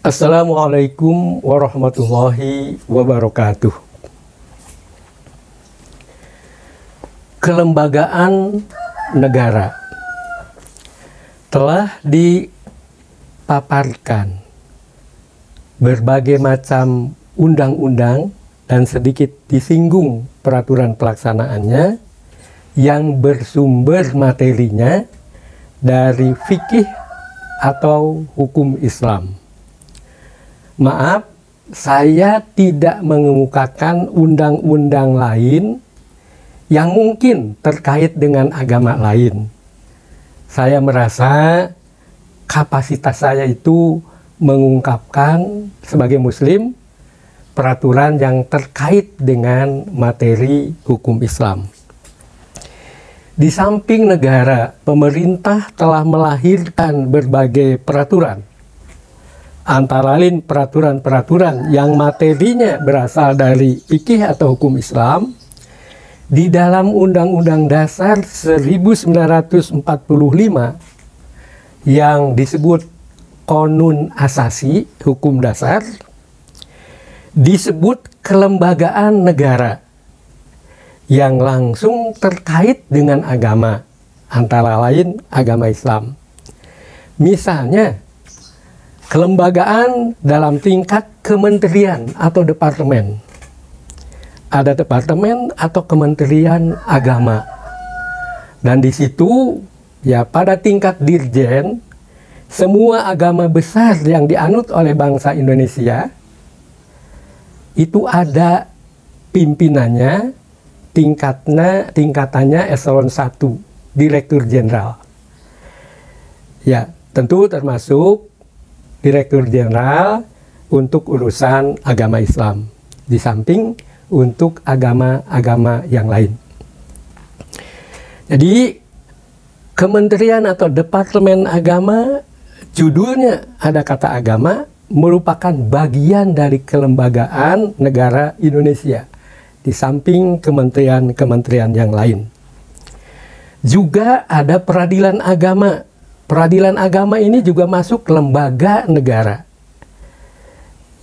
Assalamualaikum warahmatullahi wabarakatuh. Kelembagaan negara telah dipaparkan berbagai macam undang-undang dan sedikit disinggung peraturan pelaksanaannya yang bersumber materinya dari fikih atau hukum Islam. Maaf, saya tidak mengemukakan undang-undang lain yang mungkin terkait dengan agama lain. Saya merasa kapasitas saya itu mengungkapkan sebagai Muslim peraturan yang terkait dengan materi hukum Islam. Di samping negara, pemerintah telah melahirkan berbagai peraturan, antara lain peraturan-peraturan yang materinya berasal dari fikih atau hukum Islam. Di dalam Undang-Undang Dasar 1945 yang disebut Qonun Asasi, hukum dasar, disebut kelembagaan negara yang langsung terkait dengan agama, antara lain agama Islam. Misalnya, kelembagaan dalam tingkat kementerian atau departemen. Ada departemen atau kementerian agama. Dan di situ, ya pada tingkat dirjen, semua agama besar yang dianut oleh bangsa Indonesia, itu ada pimpinannya, tingkatannya eselon 1, Direktur Jenderal. Ya, tentu termasuk Direktur Jenderal untuk urusan agama Islam. Di samping untuk agama-agama yang lain. Jadi, kementerian atau departemen agama, judulnya ada kata agama, merupakan bagian dari kelembagaan negara Indonesia, di samping kementerian-kementerian yang lain. Juga ada peradilan agama. Peradilan agama ini juga masuk lembaga negara.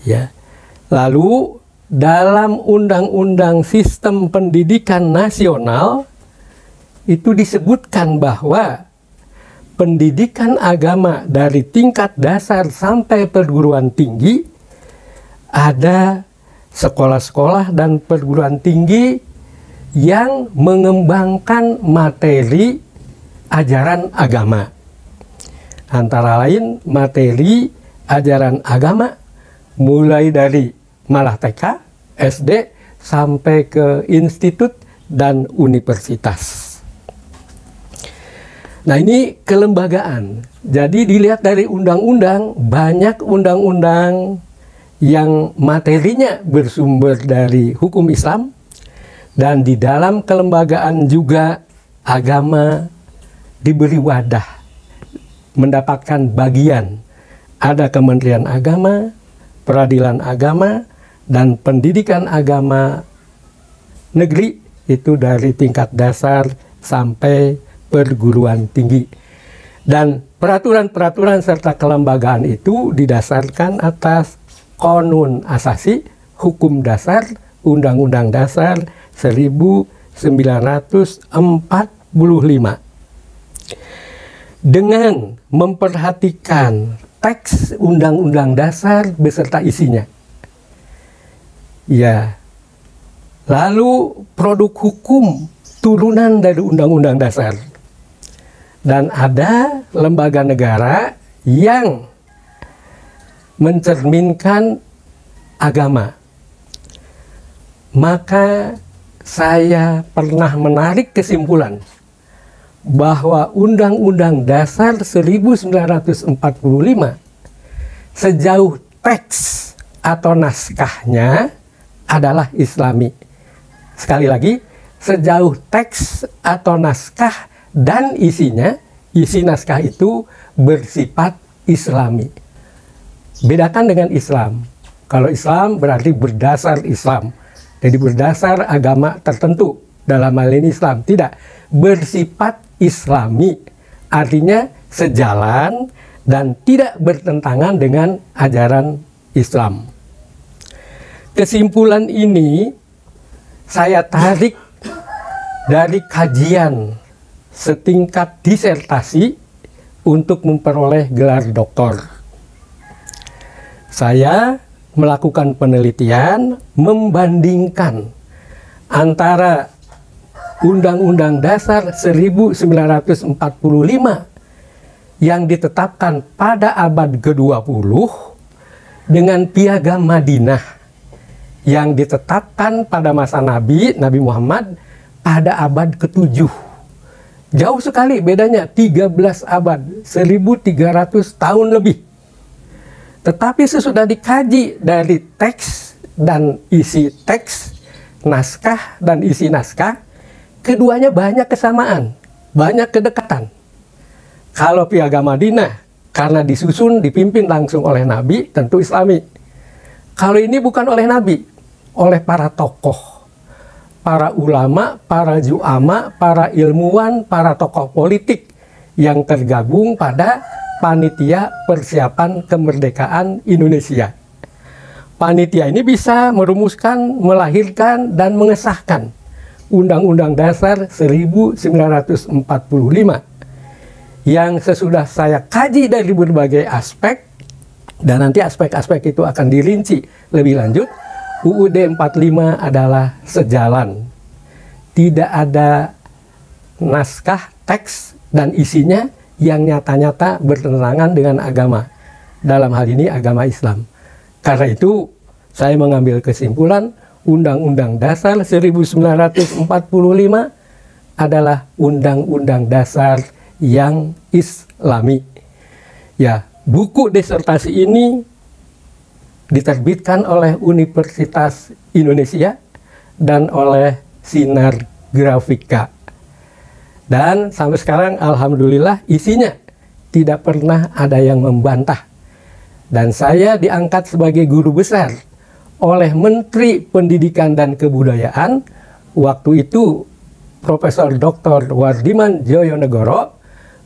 Ya. Lalu dalam Undang-Undang Sistem Pendidikan Nasional itu disebutkan bahwa pendidikan agama dari tingkat dasar sampai perguruan tinggi ada sekolah-sekolah dan perguruan tinggi yang mengembangkan materi ajaran agama. Antara lain materi ajaran agama mulai dari malah TK, SD, sampai ke institut dan universitas. Nah, ini kelembagaan. Jadi dilihat dari undang-undang, banyak undang-undang yang materinya bersumber dari hukum Islam, dan di dalam kelembagaan juga agama diberi wadah, mendapatkan bagian. Ada Kementerian Agama, Peradilan Agama, dan pendidikan agama negeri itu dari tingkat dasar sampai perguruan tinggi. Dan peraturan-peraturan serta kelembagaan itu didasarkan atas Qonun Asasi, hukum dasar, Undang-Undang Dasar 1945. Dengan memperhatikan teks Undang-Undang Dasar beserta isinya. Ya, lalu produk hukum turunan dari Undang-Undang Dasar. Dan ada lembaga negara yang mencerminkan agama. Maka saya pernah menarik kesimpulan bahwa Undang-Undang Dasar 1945 sejauh teks atau naskahnya adalah Islami. Sekali lagi, sejauh teks atau naskah dan isinya, isi naskah itu bersifat Islami. Bedakan dengan Islam. Kalau Islam berarti berdasar Islam. Jadi berdasar agama tertentu. Dalam hal ini Islam. Tidak. Bersifat Islami. Artinya sejalan dan tidak bertentangan dengan ajaran Islam. Kesimpulan ini saya tarik dari kajian setingkat disertasi untuk memperoleh gelar doktor. Saya melakukan penelitian membandingkan antara Undang-Undang Dasar 1945 yang ditetapkan pada abad ke-20 dengan Piagam Madinah yang ditetapkan pada masa Nabi Muhammad pada abad ke-7. Jauh sekali bedanya, 13 abad, 1300 tahun lebih. Tetapi sesudah dikaji dari teks dan isi teks, naskah dan isi naskah, keduanya banyak kesamaan, banyak kedekatan. Kalau Piagam Madinah, karena disusun, dipimpin langsung oleh Nabi, tentu Islami. Kalau ini bukan oleh Nabi, oleh para tokoh, para ulama, para ju'ama, para ilmuwan, para tokoh politik yang tergabung pada Panitia Persiapan Kemerdekaan Indonesia. Panitia ini bisa merumuskan, melahirkan, dan mengesahkan Undang-Undang Dasar 1945 yang sesudah saya kaji dari berbagai aspek, dan nanti aspek-aspek itu akan dirinci lebih lanjut. UUD 45 adalah sejalan. Tidak ada naskah, teks, dan isinya yang nyata-nyata bertentangan dengan agama. Dalam hal ini agama Islam. Karena itu saya mengambil kesimpulan Undang-Undang Dasar 1945 adalah Undang-Undang Dasar yang Islami. Ya, buku disertasi ini diterbitkan oleh Universitas Indonesia dan oleh Sinar Grafika. Dan sampai sekarang alhamdulillah isinya tidak pernah ada yang membantah. Dan saya diangkat sebagai guru besar oleh Menteri Pendidikan dan Kebudayaan waktu itu Profesor Dr. Wardiman Djojonegoro,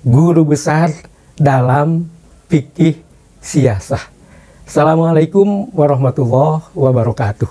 guru besar dalam fikih siasah. Assalamualaikum warahmatullahi wabarakatuh.